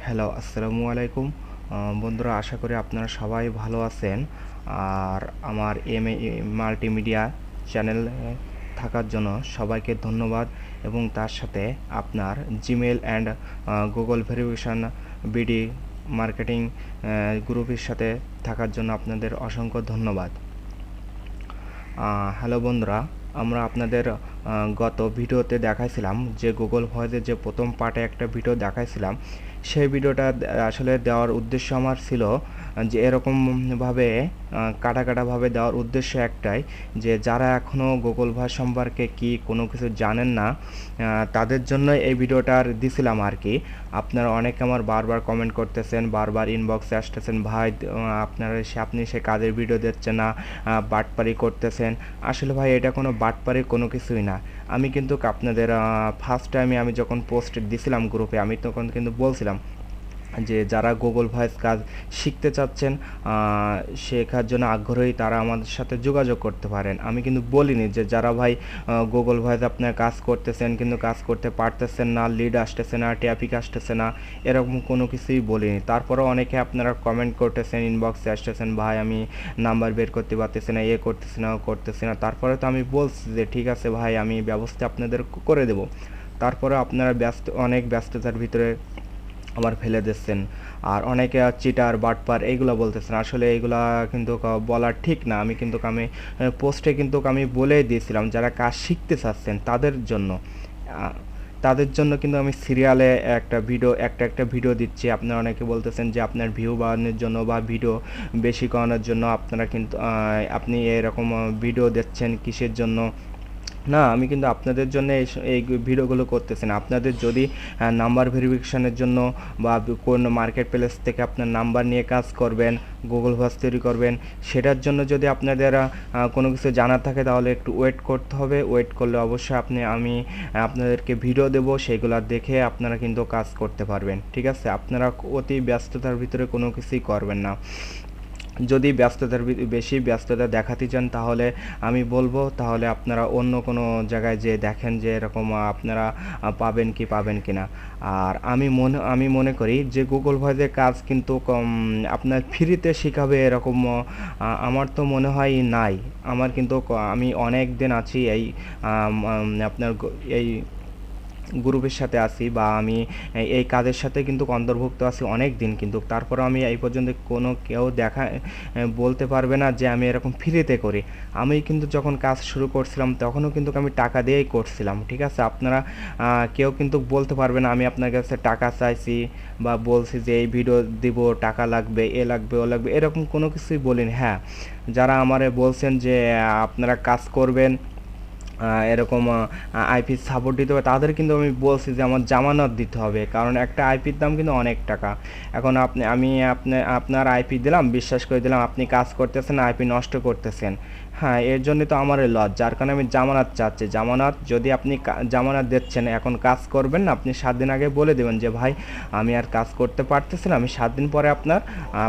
Hello, আসসালামু আলাইকুম। বন্ধুরা, আশা করি আপনারা সবাই ভালো আছেন। আর আমার মাল্টিমিডিয়া চ্যানেল থাকার জন্য সবাইকে ধন্যবাদ, এবং তার সাথে আপনার Gmail and Google verification BD marketing গ্রুপের সাথে থাকার জন্য আপনাদের অসংখ্য ধন্যবাদ। হ্যালো বন্ধুরা, আমরা আপনাদের গত ভিডিওতে দেখাইছিলাম যে গুগল ভয়েসের যে প্রথম পার্টে একটা ভিডিও দেখাইছিলাম, সেই ভিডিওটা আসলে দেওয়ার উদ্দেশ্য আমার ছিল যে এরকমভাবে কাটাকাটাভাবে দেওয়ার উদ্দেশ্য একটাই, যে যারা এখনও গুগল ভয়েস সম্পর্কে কি কোনো কিছু জানেন না, তাদের জন্য এই ভিডিওটার দিছিলাম আর কি। আপনারা অনেকে আমার বারবার কমেন্ট করতেছেন, বারবার ইনবক্সে আসতেছেন, ভাই আপনি সে কাজের ভিডিও দিচ্ছেন না, বাটপারি করতেছেন। আসলে ভাই, এটা কোনো বাটপারি কোনো কিছুই না। আমি কিন্তু আপনাদের ফার্স্ট টাইমে আমি যখন পোস্ট দিছিলাম গ্রুপে, আমি তখন কিন্তু বলছিলাম যে যারা গুগল ভয়েস কাজ শিখতে চাচ্ছেন, শেখার জন্য আগ্রহী, তারা আমাদের সাথে যোগাযোগ করতে পারেন। আমি কিন্তু বলিনি যে যারা ভাই গুগল ভয়েস আপনার কাজ করতেছেন কিন্তু কাজ করতে পারতেছেন না, লিড আসতেছে না, ট্রাফিক আসতেছে না, এরকম কোনো কিছুই বলিনি। তারপরেও অনেকে আপনারা কমেন্ট করতেছেন, ইনবক্সে আসতেছেন, ভাই আমি নাম্বার বের করতে পারতেছি না, করতেছি না, করতেছি না। তারপরে তো আমি বলছি যে ঠিক আছে ভাই, আমি ব্যবস্থা আপনাদের করে দেব। তারপরে আপনারা অনেক ব্যস্ততার ভিতরে আমার ফেলে দিচ্ছেন, আর অনেকে চিটার বাটপার এইগুলো বলতেছেন। আসলে এইগুলা কিন্তু বলা ঠিক না। আমি পোস্টে কিন্তু আমি বলেই দিয়েছিলাম যারা কাজ শিখতে চাচ্ছেন তাদের জন্য কিন্তু আমি সিরিয়ালে একটা ভিডিও দিচ্ছি। আপনারা অনেকে বলতেছেন যে আপনার ভিউ বাড়ানোর জন্য বা ভিডিও বেশি করানোর জন্য আপনারা কিন্তু আপনি এরকম ভিডিও দিচ্ছেন কিসের জন্য। না, আমি কিন্তু আপনাদের জন্য এই ভিডিওগুলো করতেছি না। আপনাদের যদি নাম্বার ভেরিফিকেশনের জন্য বা কোন মার্কেট প্লেস থেকে আপনার নাম্বার নিয়ে কাজ করবেন, গুগল ভয়েস তৈরি করবেন, সেটার জন্য যদি আপনাদের কোনো কিছু জানার থাকে, তাহলে একটু ওয়েট করতে হবে। ওয়েট করলে অবশ্যই আমি আপনাদেরকে ভিডিও দেবো, সেগুলো দেখে আপনারা কিন্তু কাজ করতে পারবেন। ঠিক আছে? আপনারা অতি ব্যস্ততার ভিতরে কোনো কিছুই করবেন না। যদি বেশি ব্যস্ততা দেখাতে চান, তাহলে আমি বলবো তাহলে আপনারা অন্য কোনো জায়গায় যেয়ে দেখেন যে এরকম আপনারা পাবেন কি না। আর আমি মনে করি যে গুগল ভয়েসের কাজ কিন্তু আপনার ফ্রিতে শেখাবে এরকম আমার তো মনে হয় নাই। আমার কিন্তু আমি অনেক দিন আছি আপনার এই গ্রুপের সাথে আছি, বা আমি এই কাজের সাথে কিন্তু অন্তর্ভুক্ত আছি অনেক দিন, কিন্তু তারপরেও আমি এই পর্যন্ত কেউ বলতে পারবে না যে আমি এরকম ফ্রিতে করি। আমি কিন্তু যখন কাজ শুরু করছিলাম তখনও কিন্তু আমি টাকা দিয়েই করছিলাম। ঠিক আছে? আপনারা কেউ কিন্তু বলতে পারবে না আমি আপনার কাছে টাকা চাইছি বা বলছি যে এই ভিডিও দিব, টাকা লাগবে, লাগবে, ও লাগবে, এরকম কোনো কিছুই বলিনি। হ্যাঁ, যারা আমারে বলছেন যে আপনারা কাজ করবেন, এরকম আইপি সাপোর্ট দিতে হবে, তাদের কিন্তু আমি বলছি যে আমার জামানত দিতে হবে, কারণ একটা আইপির দাম কিন্তু অনেক টাকা। এখন আপনার আইপি দিলাম, বিশ্বাস করে দিলাম, আপনি কাজ করতেছেন, আইপি নষ্ট করতেছেন। হ্যাঁ, এর জন্য তো আমার লস, যার কারণে আমি জামানত চাচ্ছি। জামানত যদি আপনি জামানত দিচ্ছেন, এখন কাজ করবেন না, আপনি 7 দিন আগে বলে দেবেন যে ভাই আমি আর কাজ করতে পারতেছি না, আমি 7 দিন পরে আপনার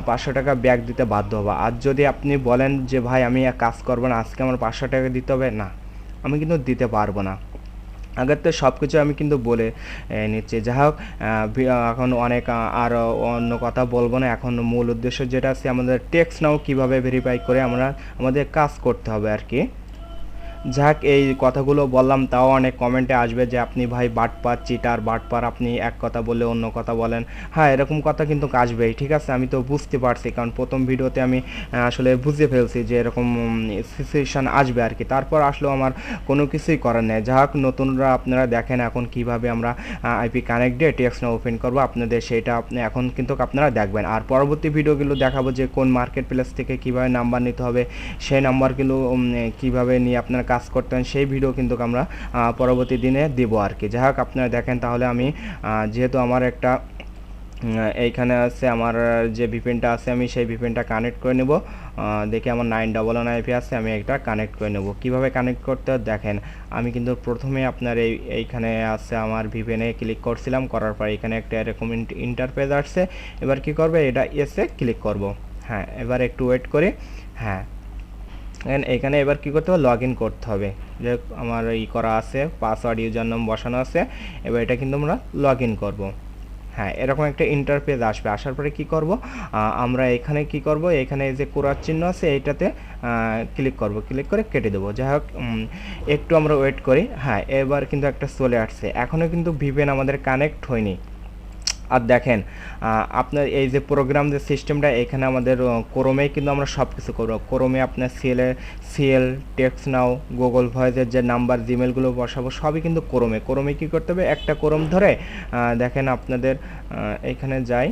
500 টাকা ব্যাক দিতে বাধ্য হবো। আর যদি আপনি বলেন যে ভাই আমি আর কাজ করবো না, আজকে আমার 500 টাকা দিতে হবে, না, আমি কিন্তু দিতে পারবো না। আগের তো সব কিছু আমি কিন্তু বলে নিচ্ছি। যাই হোক, এখন অনেক আর অন্য কথা বলবো না। এখন মূল উদ্দেশ্য যেটা আছে, আমাদের টেক্সট নাও কীভাবে ভেরিফাই করে আমাদের কাজ করতে হবে আর কি। যাক, এই কথাগুলো বললাম, তাও অনেক কমেন্টে আসবে যে আপনি ভাই বাটপার, চিটার, বাটপার, আপনি এক কথা বলে অন্য কথা বলেন। হ্যাঁ, এরকম কথা কিন্তু আসবেই। ঠিক আছে? আমি তো বুঝতে পারছি, কারণ প্রথম ভিডিওতে আমি আসলে বুঝে ফেলছি যে এরকম সিচুয়েশান আসবে আর কি। তারপর আসলেও আমার কোনো কিছুই করার নেই। যাক, নতুনরা আপনারা দেখেন এখন কিভাবে আমরা আইপি কানেক্ট দিয়ে টেক্সট ওপেন করবো আপনাদের, সেটা এখন কিন্তু আপনারা দেখবেন। আর পরবর্তী ভিডিওগুলো দেখাবো যে কোন মার্কেট প্লেস থেকে কীভাবে নাম্বার নিতে হবে, সেই নাম্বারগুলো কীভাবে নিয়ে আপনারা কাজ করতেন, সেই ভিডিও কিন্তু আমরা পরবর্তী দিনে দেব আর কি। যাই হোক, আপনারা দেখেন তাহলে। আমি যেহেতু আমার একটা এইখানে আছে আমার যে ভিপিএনটা আছে, আমি সেই ভিপিএনটা কানেক্ট করে নেব। দেখি আমার 911 আইপি আছে, আমি একটা কানেক্ট করে নেব। কিভাবে কানেক্ট করতে দেখেন, আমি কিন্তু প্রথমে আপনার এইখানে আছে আমার ভিপিএনে ক্লিক করছিলাম, করার পর এখানে একটা এরকম ইন্টারফেস আসছে। এবার কি করবে, এটা এসে ক্লিক করব। হ্যাঁ, এবার একটু ওয়েট করি। হ্যাঁ, এখানে এবার কী করতে হবে, লগ ইন করতে হবে। যে আমার করা আছে, পাসওয়ার্ড ইউজার নাম বসানো আছে, এবার এটা কিন্তু আমরা লগ ইন করবো। হ্যাঁ, এরকম একটা ইন্টারফেস আসবে। আসার পরে কি করব, আমরা এখানে কি করব, এখানে যে ক্রস চিহ্ন আছে এইটাতে ক্লিক করব, ক্লিক করে কেটে দেবো। যাই হোক, একটু আমরা ওয়েট করি। হ্যাঁ, এবার কিন্তু একটা চলে আসছে। এখনও কিন্তু ভিপিএন আমাদের কানেক্ট হয়নি। আর দেখেন, আপনার এই যে প্রোগ্রাম যে সিস্টেমটা, এখানে আমাদের ক্রোমেই কিন্তু আমরা সব কিছু করবো। ক্রোমে আপনার সিএল, টেক্সট নাও, গুগল ভয়েসের যে নাম্বার, জিমেলগুলো বসাবো সবই কিন্তু ক্রোমে কী করতে হবে, একটা ক্রোম ধরে দেখেন আপনাদের এইখানে যাই,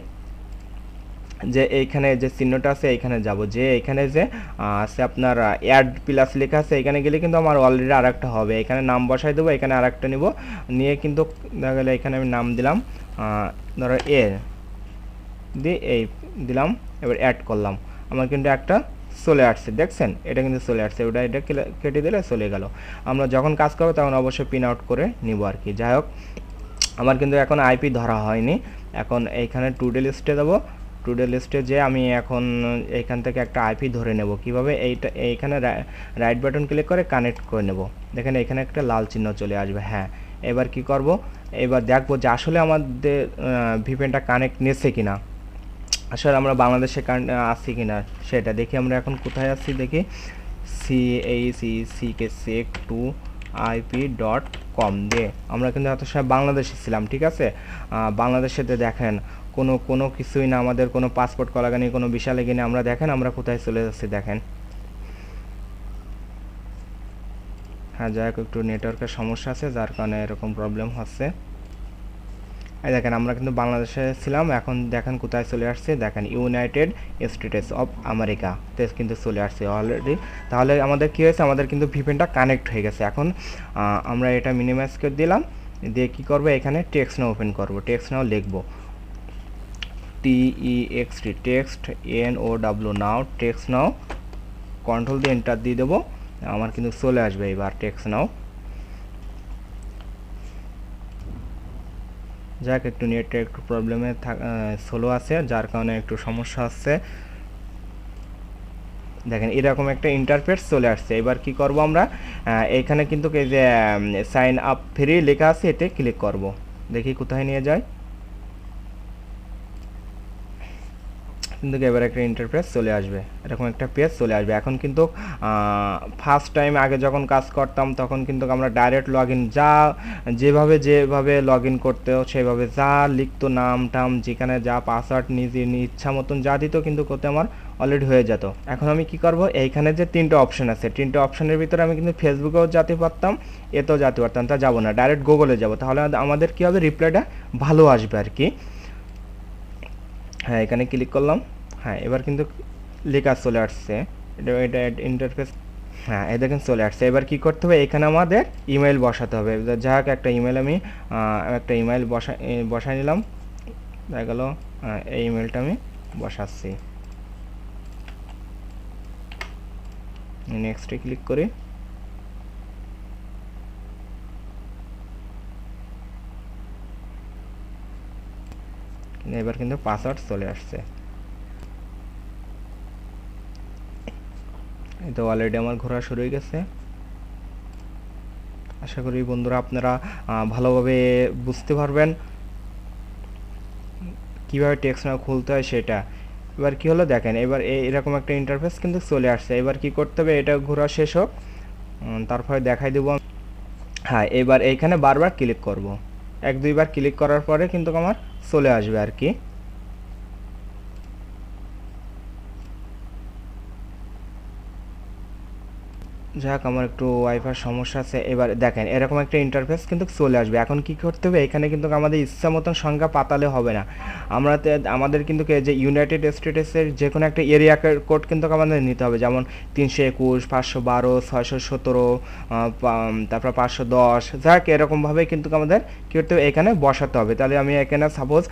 যে এইখানে যে চিহ্নটা আছে এইখানে যাব, যে এইখানে যে আছে আপনার অ্যাড প্লাস লেখা আছে, এখানে গেলে কিন্তু আমার অলরেডি আর একটা হবে। এখানে নাম বসাই দেবো, এখানে আর একটা নিব, নিয়ে কিন্তু দেখা গেলে এখানে আমি নাম দিলাম ধরো এ দিয়ে এই দিলাম, এবার অ্যাড করলাম, আমার কিন্তু একটা চলে আসছে। দেখছেন, এটা কিন্তু চলে আসছে। এটা কেটে দিলে চলে গেল। আমরা যখন কাজ করবো তখন অবশ্যই প্রিন্ট আউট করে নিব আর কি। যাই হোক, আমার কিন্তু এখন আইপি ধরা হয়নি। এখন এইখানে টুডে লিস্টে দেবো, টুডে লিস্টে যে আমি এখন এইখান থেকে একটা আইপি ধরে নেব। কিভাবে, এইখানে রাইট বাটন ক্লিক করে কানেক্ট করে নেব। দেখেন এখানে একটা লাল চিহ্ন চলে আসবে। হ্যাঁ, এবার কি করব, এবার দেখবো যে আসলে আমাদের ভিপিএনটা কানেক্ট নিচ্ছে কিনা, আসলে আমরা বাংলাদেশে আছি কিনা সেটা দেখি। আমরা এখন কোথায় আছি দেখি, CACK2IP.com দিয়ে আমরা কিন্তু এত সময় বাংলাদেশে ছিলাম। ঠিক আছে, বাংলাদেশেতে দেখেন কোনো কিছুই না, আমাদের কোনো পাসপোর্ট করা লাগেনি, কোনো ভিসা লাগেনি। আমরা দেখেন আমরা কোথায় চলে যাচ্ছি দেখেন। হ্যাঁ, যাই হোক, একটু নেটওয়ার্কের সমস্যা আছে যার কারণে এরকম প্রবলেম হচ্ছে। এই দেখেন আমরা কিন্তু বাংলাদেশে ছিলাম, এখন দেখেন কোথায় চলে আসছে, দেখেন ইউনাইটেড স্টেটস অফ আমেরিকা তে কিন্তু চলে আসছে অলরেডি। তাহলে আমাদের কী হয়েছে, আমাদের কিন্তু ভিপিএনটা কানেক্ট হয়ে গেছে। এখন আমরা এটা মিনিমাইজ করে দিলাম, দিয়ে কী করবো, এখানে টেক্সট নাও ওপেন করবো, টেক্সট নাও লিখবো TEXT, টেক্সট NOW, নাও, টেক্সট নাও, কন্ট্রোল দিয়ে এন্টার দিয়ে দেবো, আমার কিন্তু চলে আসবে এবার টেক্সট নাও। যাক, একটু নেটে একটু প্রবলেমে স্লো আছে যার কারণে একটু সমস্যা হচ্ছে। দেখেন এরকম একটা ইন্টারফেস চলে আসছে। এবার কি করব, আমরা এইখানে কিন্তু এই যে সাইন আপ ফ্রি লেখা আছে, এতে ক্লিক করব, দেখি কোথায় নিয়ে যায়। কিন্তু এবার একটা ইন্টারফেস চলে আসবে, এরকম একটা পেজ চলে আসবে। এখন কিন্তু ফার্স্ট টাইম আগে যখন কাজ করতাম তখন কিন্তু আমরা ডাইরেক্ট লগ ইন, যেভাবে লগ ইন করতেও সেভাবে যা লিখতো, নাম টাম, যেখানে যা পাসওয়ার্ড নিজে ইচ্ছা মতন যা দিত কিন্তু করতে আমার অলরেডি হয়ে যেত। এখন আমি কি করব, এইখানে যে তিনটে অপশন আছে, তিনটে অপশনের ভিতরে আমি কিন্তু ফেসবুকেও যেতে পারতাম, এতেও যেতে পারতাম, তা যাবো না, ডাইরেক্ট গুগলে যাব। তাহলে আমাদের কী হবে, রিপ্লাইটা ভালো আসবে আর কি। হ্যাঁ, এখানে ক্লিক করলাম। হ্যাঁ, এবার কিন্তু লেখা চলে আসছে, এটা ইন্টারফেস। হ্যাঁ, এই দেখেন চলে আসছে। এবার কি করতে হবে, এখানে আমাদের ইমেল বসাতে হবে। যাক, একটা ইমেল আমি বসাই নিলাম, দেখা গেল এই ইমেলটা আমি বসাচ্ছি। নেক্সটে ক্লিক করি। এবার কিন্তু পাসওয়ার্ড চলে আসছে। এই তো অলরেডি আমার ঘোরা শুরু হয়ে গেছে। আশা করি বন্ধুরা আপনারা ভালোভাবে বুঝতে পারবেন কিভাবে টেক্সট নাও খুলতে হয় সেটা। এবার কি হলো দেখেন, এবার এরকম একটা ইন্টারফেস কিন্তু চলে আসছে। এবার কি করতে হবে, এটা ঘোরা শেষ হোক, তারপরে দেখাই দেবো। হ্যাঁ, এবার এইখানে বারবার ক্লিক করব, এক দুইবার ক্লিক করার পরে কিন্তু আমার চলে আসবে আর কি। যাক, আমার একটু ওয়াইফাই সমস্যা আছে। এবার দেখেন এরকম একটা ইন্টারফেস কিন্তু চলে আসবে। এখন কি করতে হবে, এখানে কিন্তু আমাদের ইচ্ছা মতন সংখ্যা পাতালে হবে না। আমাদের কিন্তু যে ইউনাইটেড স্টেটসের যে কোনো একটা এরিয়া কোড কিন্তু আমাদের নিতে হবে, যেমন 321, 512, 617, তারপর 510, যাক এরকমভাবে কিন্তু আমাদের কী করতে হবে, এখানে বসাতে হবে। তাহলে আমি এখানে সাপোজ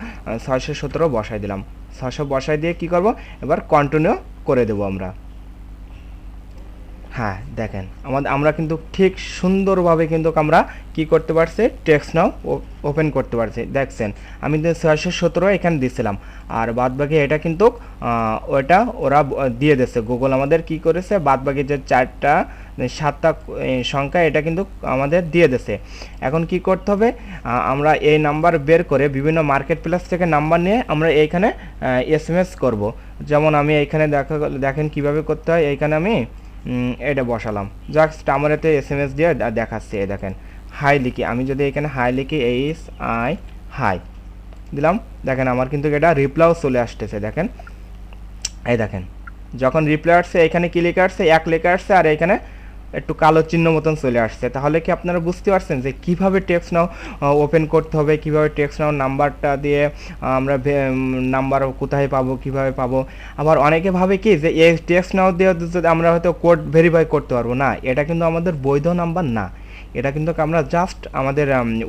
617 বসাই দিলাম। 600 বসাই দিয়ে কী করব, এবার কন্টিনিউ করে দেবো আমরা। হ্যাঁ দেখেন আমরা কিন্তু ঠিক সুন্দরভাবে কিন্তু আমরা কি করতে পারছি, টেক্সট নাও ওপেন করতে পারছি। দেখছেন আমি 617 এখানে দিছিলাম, আর বাদবাকি এটা কিন্তু ওটা ওরা দিয়ে দিচ্ছে, গুগল আমাদের কি করেছে, বাদবাকি যে 7টা সংখ্যা এটা কিন্তু আমাদের দিয়ে দিচ্ছে। এখন কি করতে হবে, আমরা এই নাম্বার বের করে বিভিন্ন মার্কেট প্লেস থেকে নাম্বার নিয়ে আমরা এইখানে SMS করব। যেমন আমি এইখানে দেখেন কিভাবে করতে হয়। এইখানে আমি এটা বসালাম, জাস্ট আমার এতে SMS দিয়ে দেখাচ্ছে। এই দেখেন হাই লিখি, আমি যদি এখানে হাই লিখি HI হাই দিলাম, দেখেন আমার কিন্তু এটা রিপ্লাইও চলে আসতেছে। দেখেন এই দেখেন যখন রিপ্লাই আসছে এখানে কি লেখা আসছে, এক লেখা আসছে, আর এখানে একটু কালো চিহ্ন মতন চলে আসছে। তাহলে কি আপনারা বুঝতে পারছেন যে কিভাবে টেক্সট নাও ওপেন করতে হবে, কিভাবে টেক্সট নাও নাম্বারটা দিয়ে আমরা নাম্বার কোথায় পাবো, কিভাবে পাবো। আবার অনেকে ভাবে কি যে এই টেক্সট নাও দিয়ে যদি আমরা হয়তো কোড ভেরিফাই করতে পারবো, না, এটা কিন্তু আমাদের বৈধ নাম্বার না। এটা কিন্তু আমরা জাস্ট আমাদের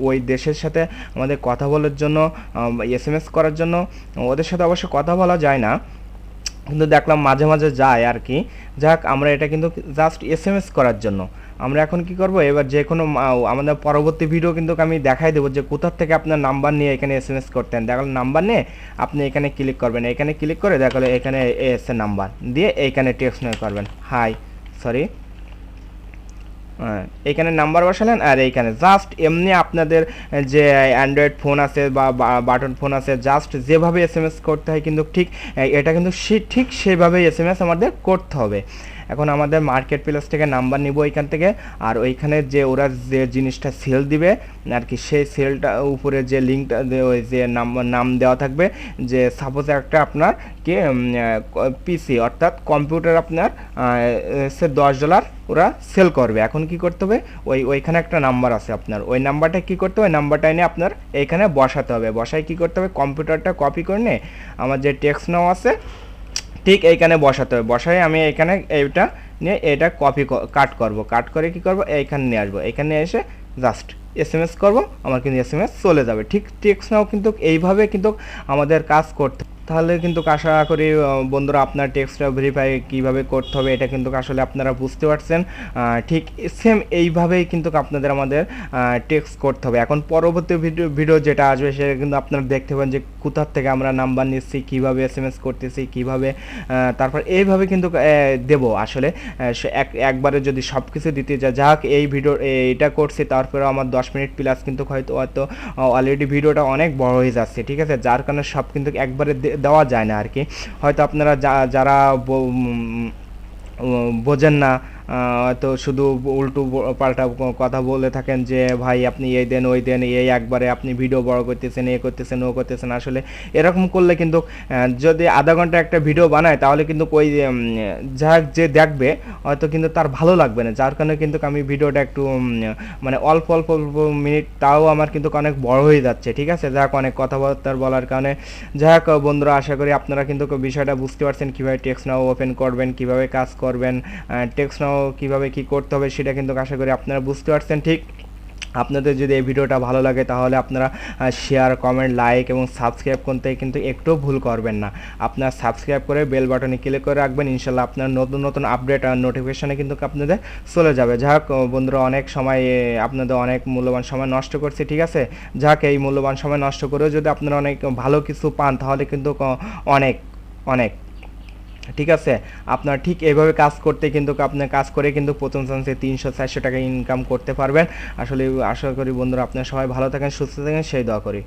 ওই দেশের সাথে আমাদের কথা বলার জন্য, SMS করার জন্য। ওদের সাথে অবশ্য কথা বলা যায় না, কিন্তু দেখলাম মাঝে মাঝে যায় আর কি। যাক, আমরা এটা কিন্তু জাস্ট SMS করার জন্য। আমরা এখন কি করব, এবার যে কোনো আমাদের পরবর্তী ভিডিও কিন্তু আমি দেখাই দেবো যে কোথা থেকে আপনার নাম্বার নিয়ে এখানে SMS করতেন। দেখালো নাম্বার নিয়ে আপনি এখানে ক্লিক করবেন, এখানে ক্লিক করে দেখালো এখানে এসে নাম্বার দিয়ে এইখানে টেক্সট নিয়ে করবেন হাই, সরি, এইখানে নাম্বার বসালেন। আর এইখানে জাস্ট এমনি আপনাদের যে অ্যান্ড্রয়েড ফোন আছে বা বাটন ফোন আছে, জাস্ট যেভাবে SMS করতে হয় কিন্তু ঠিক এটা কিন্তু ঠিক সেভাবেই SMS আমাদের করতে হবে। এখন আমাদের মার্কেট প্লেস থেকে নাম্বার নিব এখান থেকে, আর ওইখানে যে ওরা যে জিনিসটা সেল দিবে আর কি, সেই সেলটা উপরে যে লিঙ্কটা ওই যে নাম দেওয়া থাকবে, যে সাপোজ একটা আপনার কি PC অর্থাৎ কম্পিউটার আপনার সে $10 ওরা সেল করবে। এখন কি করতে হবে, ওইখানে একটা নাম্বার আছে আপনার, ওই নাম্বারটা কি করতে হবে, নাম্বারটা এনে আপনার এইখানে বসাতে হবে। বসায় কি করতে হবে, কম্পিউটারটা কপি করে নিয়ে আমার যে টেক্সট নাও আছে ঠিক এইখানে বসাতে হবে। বসাই আমি এখানে এইটা নিয়ে এটা কাট করব, কাট করে কি করব, এইখানে নিয়ে আসবো, এখানে এসে জাস্ট SMS করব, আমার কিন্তু SMS চলে যাবে। ঠিক টেক্সট নাও কিন্তু এইভাবে কিন্তু আমাদের কাজ করতে। তাহলে কিন্তু আশা করি বন্ধুরা আপনার টেক্সটটা ভেরিফাই কীভাবে করতে হবে এটা কিন্তু আসলে আপনারা বুঝতে পারছেন। ঠিক সেম এইভাবেই কিন্তু আপনাদের আমাদের টেক্সট করতে হবে। এখন পরবর্তী ভিডিও যেটা আসবে সেটা কিন্তু আপনারা দেখতে পাবেন যে কোথার থেকে আমরা নাম্বার নিচ্ছি, কীভাবে SMS করতেছি, কীভাবে তারপর এইভাবে কিন্তু দেব। আসলে একবারে যদি সব কিছু দিতে যাক এই ভিডিও এটা করছি, তারপরে আমার 10 মিনিট প্লাস কিন্তু হয়তো অলরেডি ভিডিওটা অনেক বড় হয়ে যাচ্ছে, ঠিক আছে, যার কারণে সব কিন্তু একবারে দেওয়া যায় না আর কি। হয়তো আপনারা যারা বোঝেন না, তো শুধু উল্টো পাল্টা কথা বলে থাকেন যে ভাই আপনি এই দেন ওই দেন, এই একবারে আপনি ভিডিও বড় করতেছেন, এ করতেছেন ও করতেছেন। আসলে এরকম করলে কিন্তু যদি আধা ঘন্টা একটা ভিডিও বানায় তাহলে কিন্তু ওই যে দেখবে হয়তো কিন্তু তার ভালো লাগবে না, যার কারণে কিন্তু আমি ভিডিওটা একটু মানে অল্প অল্প মিনিট, তাও আমার কিন্তু অনেক বড় হয়ে যাচ্ছে, ঠিক আছে। যাক, অনেক কথাবার্তা বলার কারণে। যাক বন্ধুরা, আশা করি আপনারা কিন্তু বিষয়টা বুঝতে পারছেন কীভাবে টেক্সট নাও ওপেন করবেন, কীভাবে কাজ করবেন, টেক্সট নাও কীভাবে কী করতে হবে সেটা কিন্তু আশা করি আপনারা বুঝতে পারছেন। ঠিক আপনাদের যদি এই ভিডিওটা ভালো লাগে তাহলে আপনারা শেয়ার, কমেন্ট, লাইক এবং সাবস্ক্রাইব করতে কিন্তু একটু ভুল করবেন না। আপনারা সাবস্ক্রাইব করে বেল বাটনে ক্লিক করে রাখবেন, ইনশাল্লাহ আপনার নতুন নতুন আপডেট আর নোটিফিকেশানে কিন্তু আপনাদের চলে যাবে। যাক বন্ধুরা, অনেক সময় আপনাদের অনেক মূল্যবান সময় নষ্ট করছে, ঠিক আছে। যাক, এই মূল্যবান সময় নষ্ট করেও যদি আপনারা অনেক ভালো কিছু পান তাহলে কিন্তু অনেক অনেক, ঠিক আছে। আপনার ঠিক এইভাবে কাজ করতে কিন্তু আপনার কাজ করে কিন্তু প্রথম চান্সে 300-400 টাকা ইনকাম করতে পারবেন। আসলে আশা করি বন্ধুরা আপনারা সবাই ভালো থাকেন, সুস্থ থাকেন, সেই দোয়া করি।